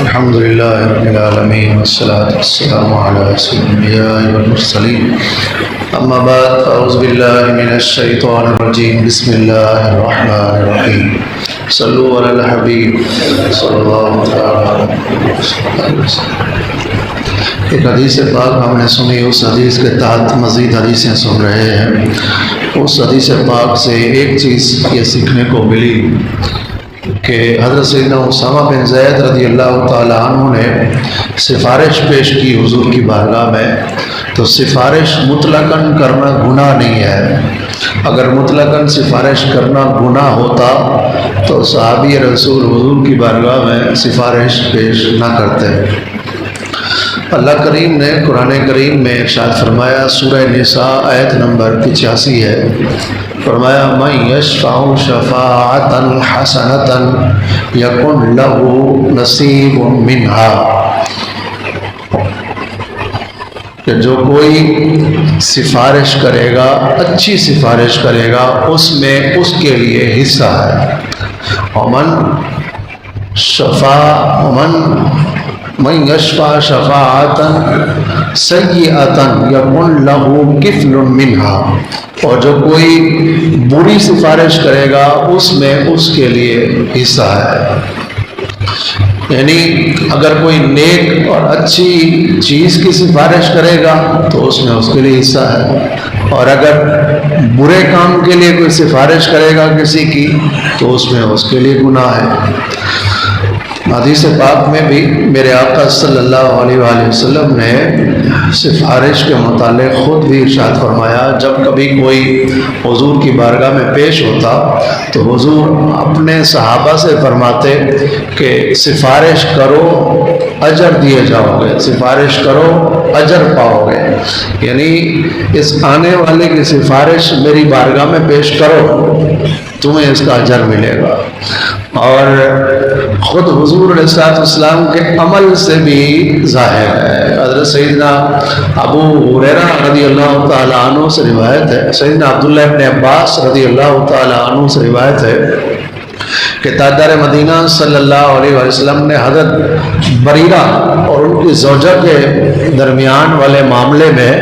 الحمد لله رب العالمين والصلاة والسلام على سيد الأنبياء والمرسلين أما بعد أعوذ بالله من الشيطان الرجيم بسم الله الرحمن الرحيم صلوا على الحبيب صلی اللہ علیہ وسلم۔ ایک حدیث پاک ہم نے سنی، اس حدیث کے تحت مزید حدیثیں سن رہے ہیں۔ اس حدیث پاک سے ایک چیز یہ سیکھنے کو ملی کہ حضرت سیدنا اسامہ بن زید رضی اللہ تعالیٰ عنہ نے سفارش پیش کی حضور کی بارگاہ میں، تو سفارش مطلقاً کرنا گناہ نہیں ہے۔ اگر مطلقاً سفارش کرنا گناہ ہوتا تو صحابی رسول حضور کی بارگاہ میں سفارش پیش نہ کرتے۔ اللہ کریم نے قرآن کریم میں ارشاد فرمایا، سورہ نساء آیت نمبر 85 ہے، فرمایا من یشفع شفاعۃ حسنۃ یکن لہ نصیب منہا، کہ جو کوئی سفارش کرے گا، اچھی سفارش کرے گا، اس میں اس کے لیے حصہ ہے۔ من یشفع شفاعۃ سیئۃ یکن لہ کفل منہا، اور جو کوئی بری سفارش کرے گا اس میں اس کے لیے حصہ ہے۔ یعنی اگر کوئی نیک اور اچھی چیز کی سفارش کرے گا تو اس میں اس کے لیے حصہ ہے، اور اگر برے کام کے لیے کوئی سفارش کرے گا کسی کی تو اس میں اس کے لیے گناہ ہے۔ حدیث پاک میں بھی میرے آقا صلی اللہ علیہ وآلہ وسلم نے سفارش کے متعلق خود بھی ارشاد فرمایا، جب کبھی کوئی حضور کی بارگاہ میں پیش ہوتا تو حضور اپنے صحابہ سے فرماتے کہ سفارش کرو اجر دیے جاؤ گے، سفارش کرو اجر پاؤ گے۔ یعنی اس آنے والے کی سفارش میری بارگاہ میں پیش کرو، تمہیں اس کا اجر ملے گا۔ اور خود حضور علیہ السلام کے عمل سے بھی ظاہر ہے۔ حضرت سیدنا ابو ہریرہ رضی اللہ تعالیٰ عنہ سے روایت ہے، سیدنا عبداللہ ابن عباس رضی اللہ تعالیٰ عنہ سے روایت ہے کہ تاجدار مدینہ صلی اللہ علیہ وسلم نے حضرت بریرہ اور ان کی زوجہ کے درمیان والے معاملے میں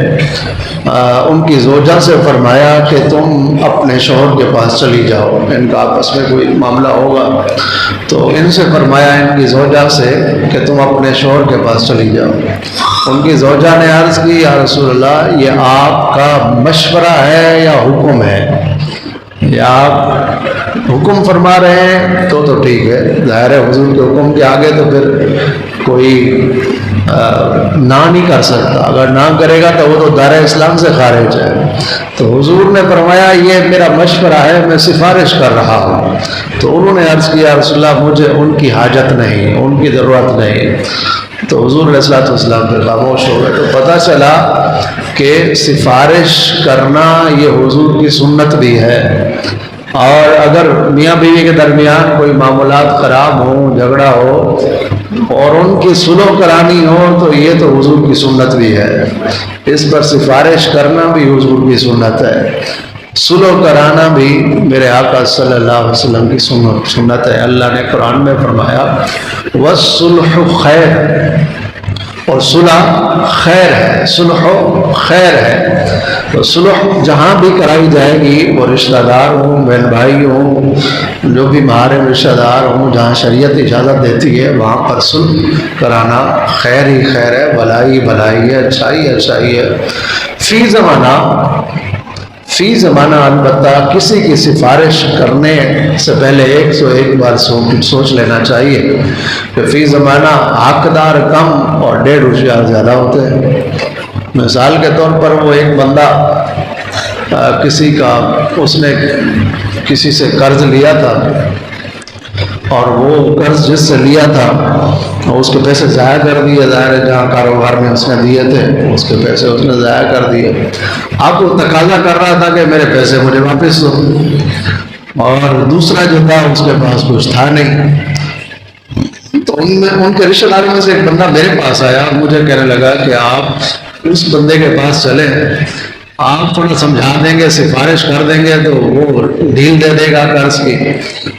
ان کی زوجہ سے فرمایا کہ تم اپنے شوہر کے پاس چلی جاؤ، ان کا آپس میں کوئی معاملہ ہوگا، تو ان سے فرمایا ان کی زوجہ سے کہ تم اپنے شوہر کے پاس چلی جاؤ۔ ان کی زوجہ نے عرض کی، یا رسول اللہ، یہ آپ کا مشورہ ہے یا حکم ہے؟ یا آپ حکم فرما رہے ہیں تو ٹھیک ہے، ظاہر ہے حضور کے حکم کے آگے تو پھر کوئی نہ نہیں کر سکتا، اگر نہ کرے گا تو وہ تو دار اسلام سے خارج ہے۔ تو حضور نے فرمایا یہ میرا مشورہ ہے، میں سفارش کر رہا ہوں۔ تو انہوں نے عرض کیا، رسول اللہ مجھے ان کی حاجت نہیں، ان کی ضرورت نہیں۔ تو حضور علیہ السلام پہ خاموش ہو گئے۔ تو پتہ چلا کہ سفارش کرنا یہ حضور کی سنت بھی ہے، اور اگر میاں بیوی کے درمیان کوئی معاملات خراب ہوں، جھگڑا ہو اور ان کی صلح کرانی ہو تو یہ تو حضور کی سنت بھی ہے، اس پر سفارش کرنا بھی حضور کی سنت ہے، صلح کرانا بھی میرے آقا صلی اللہ علیہ وسلم کی سنت ہے۔ اللہ نے قرآن میں فرمایا وَالصُّلْحُ خَيْرٌ، اور صلح خیر ہے، صلح خیر ہے۔ تو صلح جہاں بھی کرائی جائے گی، وہ رشتہ دار ہوں، بہن بھائی ہوں، جو بھی محارم رشتہ دار ہوں، جہاں شریعت اجازت دیتی ہے وہاں پر صلح کرانا خیر ہی خیر ہے، بھلائی بھلائی ہے، اچھائی اچھائی ہے۔ فی زمانہ البتہ کسی کی سفارش کرنے سے پہلے 101 بار سوچ لینا چاہیے کہ فی زمانہ حقدار کم اور 1.5 ہوشیار زیادہ ہوتے ہیں۔ مثال کے طور پر وہ ایک بندہ اس نے کسی سے قرض لیا تھا، اور وہ قرض جس سے لیا تھا اس کے پیسے ضائع کر دیے، ظاہر ہے جہاں کاروبار میں اس نے دیے تھے اس کے پیسے اس نے ضائع کر دیے۔ اب وہ تقاضا کر رہا تھا کہ میرے پیسے مجھے واپس دو، اور دوسرا جو تھا اس کے پاس کچھ تھا نہیں۔ تو ان کے رشتہ داروں میں سے ایک بندہ میرے پاس آیا، مجھے کہنے لگا کہ آپ اس بندے کے پاس چلیں، آپ تھوڑا سمجھا دیں گے، سفارش کر دیں گے تو وہ ڈھیل دے دے گا قرض کی۔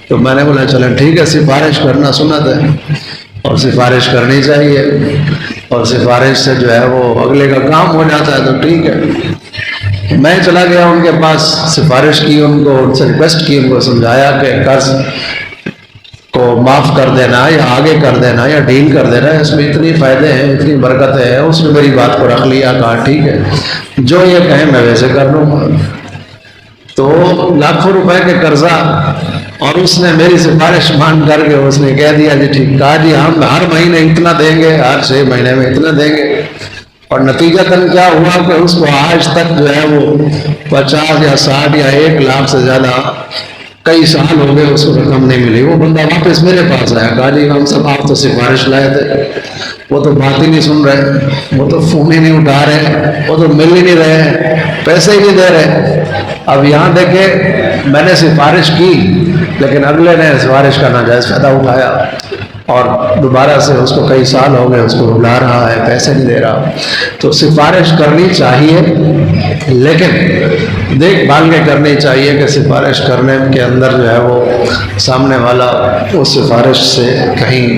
تو میں نے بولا چلیں ٹھیک ہے، سفارش کرنا سنت ہے۔ اور سفارش کرنی چاہیے، اور سفارش سے جو ہے وہ اگلے کا کام ہو جاتا ہے تو ٹھیک ہے۔ میں چلا گیا ان کے پاس، سفارش کی، ان کو ان سے ریکویسٹ کی، ان کو سمجھایا کہ قرض کو معاف کر دینا یا آگے کر دینا یا ڈیل کر دینا، اس میں اتنی فائدے ہیں، اتنی برکتیں ہیں۔ اس نے میری بات کو رکھ لیا، کہا ٹھیک ہے جو یہ کہیں میں ویسے کر لوں گا۔ تو لاکھوں روپے کے قرضہ، اور اس نے میری سفارش مان کر کے اس نے کہہ دیا جی ٹھیک، کہا جی ہم ہر مہینے اتنا دیں گے، ہر 6 مہینے میں اتنا دیں گے۔ اور نتیجتاً کیا ہوا کہ اس کو آج تک جو ہے وہ 50 یا 60 یا 1 لاکھ سے زیادہ کئی سال ہو گئے اس کو رقم نہیں ملی۔ وہ بندہ واپس میرے پاس آیا، کہا جی ہم سب آپ تو سفارش لائے تھے، وہ تو بات ہی نہیں سن رہے، وہ تو فون ہی نہیں اٹھا رہے، وہ تو مل ہی نہیں رہے، پیسے ہی نہیں دے رہے۔ اب یہاں دیکھیں میں نے سفارش کی لیکن اگلے نے سفارش کا ناجائز فائدہ اٹھایا، اور دوبارہ سے اس کو کئی سال ہو گئے اس کو رلا رہا ہے، پیسے نہیں دے رہا۔ تو سفارش کرنی چاہیے لیکن دیکھ بھال کے کرنی چاہیے کہ سفارش کرنے کے اندر جو ہے وہ سامنے والا اس سفارش سے کہیں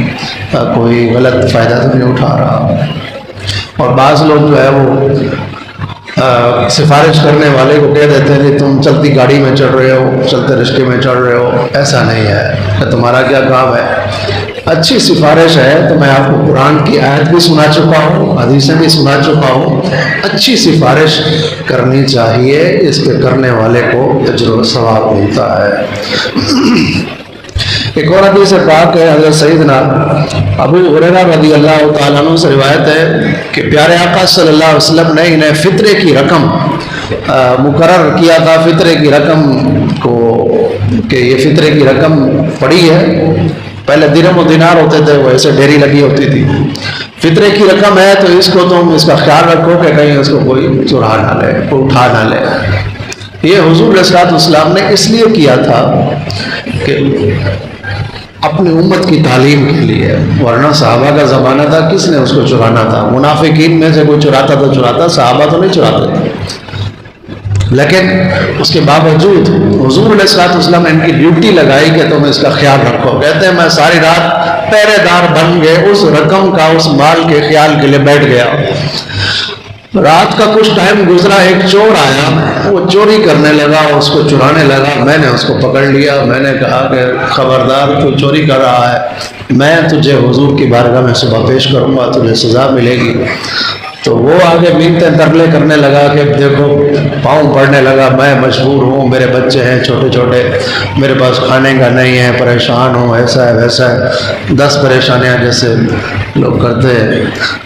کوئی غلط فائدہ تو نہیں اٹھا رہا۔ اور بعض لوگ جو ہے وہ سفارش کرنے والے کو کہہ دیتے ہیں کہ تم چلتی گاڑی میں چڑھ رہے ہو، چلتے رشتے میں چڑھ رہے ہو، ایسا نہیں ہے کہ تمہارا کیا کام ہے۔ اچھی سفارش ہے تو میں آپ کو قرآن کی آیت بھی سنا چکا ہوں، حدیثیں بھی سنا چکا ہوں، اچھی سفارش کرنی چاہیے، اس پہ کرنے والے کو اجر و ثواب ملتا ہے۔ ایک اور حدیث پاک ہے حضرت سیدنا ابو ہریرہ رضی اللہ تعالیٰ عنہ سے روایت ہے کہ پیارے آقا صلی اللہ علیہ وسلم نے انہیں فطرے کی رقم مقرر کیا تھا، فطرے کی رقم کو، کہ یہ فطرے کی رقم پڑی ہے۔ پہلے درہم و دینار ہوتے تھے، وہ ایسے ڈھیری لگی ہوتی تھی، فطرے کی رقم ہے تو اس کو تم اس کا خیال رکھو کہ کہیں اس کو کوئی چرا نہ لے، کوئی اٹھا نہ لے۔ یہ حضور علیہ السلام نے اس لیے کیا تھا کہ اپنی امت کی تعلیم کے لیے، ورنہ صحابہ کا زمانہ تھا کس نے اس کو چرانا تھا؟ منافقین میں سے کوئی چراتا تو چراتا، صحابہ تو نہیں چراتے تھے۔ لیکن اس کے باوجود حضور علیہ السلام نے ان کی ڈیوٹی لگائی کہ تم اس کا خیال رکھو۔ کہتے ہیں میں ساری رات پہرے دار بن گئے، اس رقم کا، اس مال کے خیال کے لیے بیٹھ گیا۔ رات کا کچھ ٹائم گزرا، ایک چور آیا، وہ چوری کرنے لگا، اس کو چرانے لگا۔ میں نے اس کو پکڑ لیا، میں نے کہا کہ خبردار تو چوری کر رہا ہے، میں تجھے حضور کی بارگاہ میں صبح پیش کروں گا، تجھے سزا ملے گی۔ تو وہ آگے منتیں ترلے کرنے لگا کہ دیکھو، پاؤں پڑنے لگا، میں مجبور ہوں، میرے بچے ہیں چھوٹے چھوٹے، میرے پاس کھانے کا نہیں ہے، پریشان ہوں، ایسا ہے ویسا ہے، 10 پریشانیاں جیسے لوگ کرتے ہیں۔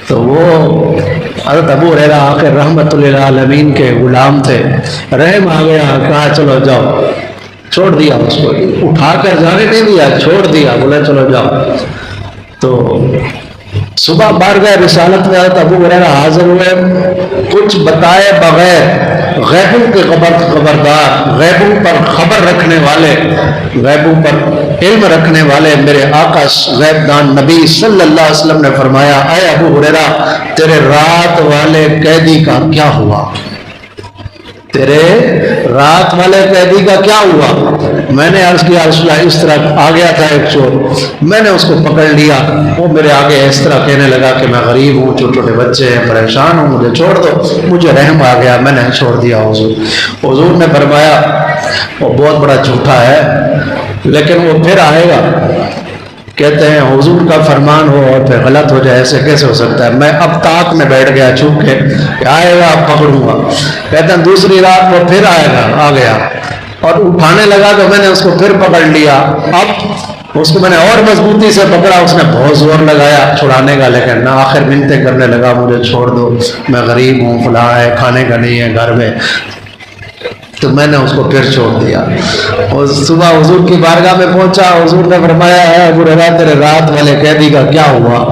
تو وہ حضرت ابو ہریرہ آخر رحمت للعالمین کے غلام تھے، رحم آ گیا، کہا چلو جاؤ، چھوڑ دیا اس کو، اٹھا کر جانے نہیں دیا، چھوڑ دیا، بولے چلو جاؤ۔ تو صبح بارگاہ رسالت میں حضرت ابو ہریرہ حاضر ہوئے، کچھ بتائے بغیر، غیبوں کے خبردار، غیبوں پر خبر رکھنے والے، غیبوں پر علم رکھنے والے میرے آقا غیب دان نبی صلی اللہ علیہ وسلم نے فرمایا، اے ابو ہریرہ تیرے رات والے قیدی کا کیا ہوا؟ تیرے رات والے قیدی کا کیا ہوا؟ میں نے عرض کیا رسول اللہ اس طرح آ گیا تھا ایک چور، میں نے اس کو پکڑ لیا، وہ میرے آگے اس طرح کہنے لگا کہ میں غریب ہوں، چھوٹے چھوٹے بچے ہیں، پریشان ہوں، مجھے چھوڑ دو، مجھے رحم آ گیا، میں نے چھوڑ دیا۔ حضور نے فرمایا وہ بہت بڑا جھوٹا ہے لیکن وہ پھر آئے گا۔ کہتے ہیں حضور کا فرمان ہو اور پھر غلط ہو جائے، ایسے کیسے ہو سکتا ہے؟ میں اب طاق میں بیٹھ گیا چھپ کے کہ آئے گا اب پکڑوں گا۔ کہتے ہیں دوسری رات وہ پھر آئے گا، آ گیا اور اٹھانے لگا تو میں نے اس کو پھر پکڑ لیا۔ اب اس کو میں نے اور مضبوطی سے پکڑا، اس نے بہت زور لگایا چھڑانے کا، لیکن نہ، آخر منتیں کرنے لگا مجھے چھوڑ دو، میں غریب ہوں، فلاں ہے، کھانے کا نہیں ہے گھر میں۔ تو میں نے اس کو پھر چھوڑ دیا۔ اور صبح حضور کی بارگاہ میں پہنچا، حضور نے فرمایا ہے ابو ہریرہ تیرے رات والے قیدی کا کیا ہوا؟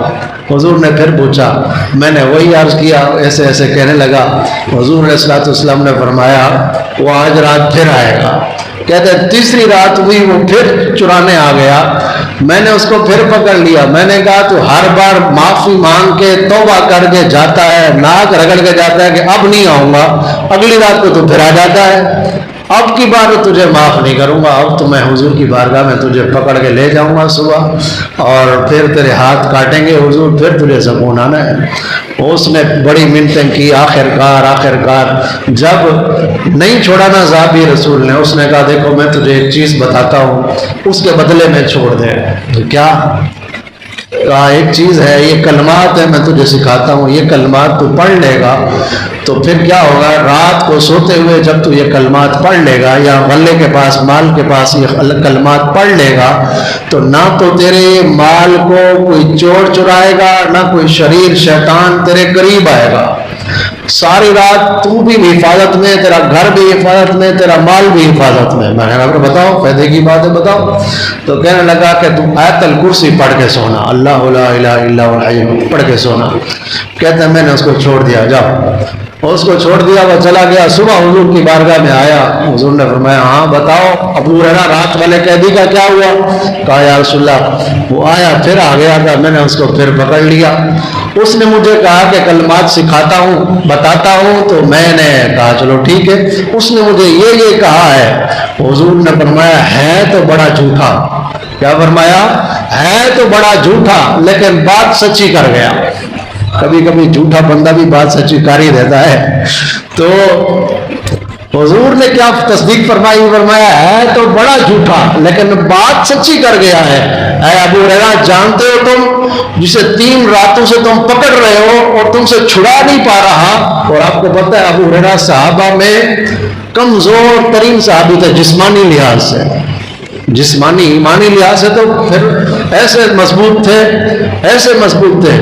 حضور نے پھر پوچھا، میں نے وہی عرض کیا، ایسے ایسے کہنے لگا۔ حضور علیہ السلام نے فرمایا وہ آج رات پھر آئے گا۔ کہتے ہیں تیسری رات ہوئی، وہ پھر چرانے آ گیا، میں نے اس کو پھر پکڑ لیا، میں نے کہا تو ہر بار معافی مانگ کے توبہ کر کے جاتا ہے، ناک رگڑ کے جاتا ہے کہ اب نہیں آؤں گا، اگلی رات کو تو پھر آ جاتا ہے، اب کی بار تجھے معاف نہیں کروں گا، اب تو میں حضور کی بارگاہ میں تجھے پکڑ کے لے جاؤں گا صبح، اور پھر تیرے ہاتھ کاٹیں گے حضور، پھر تجھے سکون آنا ہے۔ اس نے بڑی منتیں کی، آخر کار جب نہیں چھوڑا نا ذابی رسول نے، اس نے کہا دیکھو میں تجھے ایک چیز بتاتا ہوں، اس کے بدلے میں چھوڑ دے۔ کیا کہا؟ ایک چیز ہے، یہ کلمات ہے، میں تجھے سکھاتا ہوں، یہ کلمات تو پڑھ لے گا تو پھر کیا ہوگا، رات کو سوتے ہوئے جب تو یہ کلمات پڑھ لے گا، یا غلے کے پاس مال کے پاس یہ کلمات پڑھ لے گا، تو نہ تو تیرے مال کو کوئی چور چرائے گا، نہ کوئی شریر شیطان تیرے قریب آئے گا، ساری رات تو بھی حفاظت میں، تیرا گھر بھی حفاظت میں، تیرا مال بھی حفاظت میں۔ میں نے کہا بتاؤ فائدے کی بات ہے بتاؤ۔ تو کہنے لگا کہ تم آیت الکرسی پڑھ کے سونا، اللہ لا الہ الا هو الحی پڑھ کے سونا۔ کہتے ہیں میں نے اس کو چھوڑ دیا، جاؤ، اور اس کو چھوڑ دیا، وہ چلا گیا۔ صبح حضور کی بارگاہ میں آیا، حضور نے فرمایا ہاں بتاؤ ابو ہریرہ رات والے قیدی کا کیا ہوا؟ کہا یا رسول اللہ، وہ آیا پھر آ گیا تھا، میں نے اس کو پھر پکڑ لیا، اس نے مجھے کہا کہ کلمات سکھاتا ہوں بتاتا ہوں، تو میں نے کہا چلو ٹھیک ہے، اس نے مجھے یہ کہا ہے۔ حضور نے فرمایا ہے تو بڑا جھوٹا، کیا فرمایا؟ ہے تو بڑا جھوٹا لیکن بات سچی کر گیا۔ کبھی کبھی جھوٹا بندہ بھی بات سچی کر ہی دیتا ہے۔ تو حضور نے کیا تصدیق فرمائی؟ فرمایا ہے تو بڑا جھوٹا لیکن بات سچی کر گیا ہے۔ اے ابو ہریرہ جانتے ہو تم جسے 3 راتوں سے تم پکڑ رہے ہو اور تم سے چھڑا نہیں پا رہا، اور آپ کو پتہ ہے ابو ہریرہ صحابہ میں کمزور ترین صحابی تھے جسمانی لحاظ سے، جسمانی ایمانی لحاظ سے تو پھر ایسے مضبوط تھے،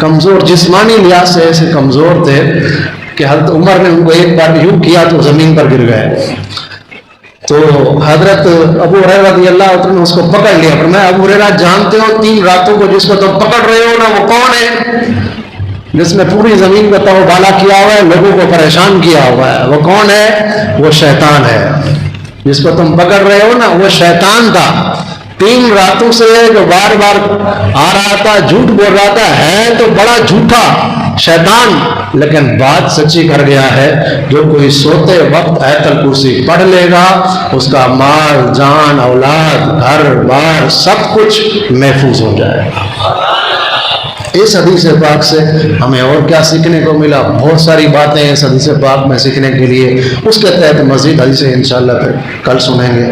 کمزور جسمانی لحاظ سے ایسے کمزور تھے کہ حضرت عمر نے ان کو ایک بار یوں کیا تو زمین پر گر گئے۔ تو حضرت ابو ہریرہ رضی اللہ عنہ نے اس کو پکڑ لیا، فرمایا ابو ہریرہ جانتے ہو 3 راتوں کو جس کو تم پکڑ رہے ہو نا وہ کون ہے؟ جس نے پوری زمین کا تو بالا کیا ہوا ہے، لوگوں کو پریشان کیا ہوا ہے، وہ کون ہے؟ وہ شیطان ہے۔ جس کو تم پکڑ رہے ہو نا وہ شیطان تھا، 3 راتوں سے جو بار بار آ رہا تھا، جھوٹ بول رہا تھا، ہے تو بڑا جھوٹا شیطان لیکن بات سچی کر گیا ہے۔ جو کوئی سوتے وقت آیت الکرسی پڑھ لے گا اس کا مال جان اولاد گھر بار سب کچھ محفوظ ہو جائے گا۔ اس حدیث پاک سے ہمیں اور کیا سیکھنے کو ملا؟ بہت ساری باتیں اس حدیث پاک میں سیکھنے کے لیے، اس کے تحت مزید حدیثیں انشاءاللہ پھر کل سنیں گے۔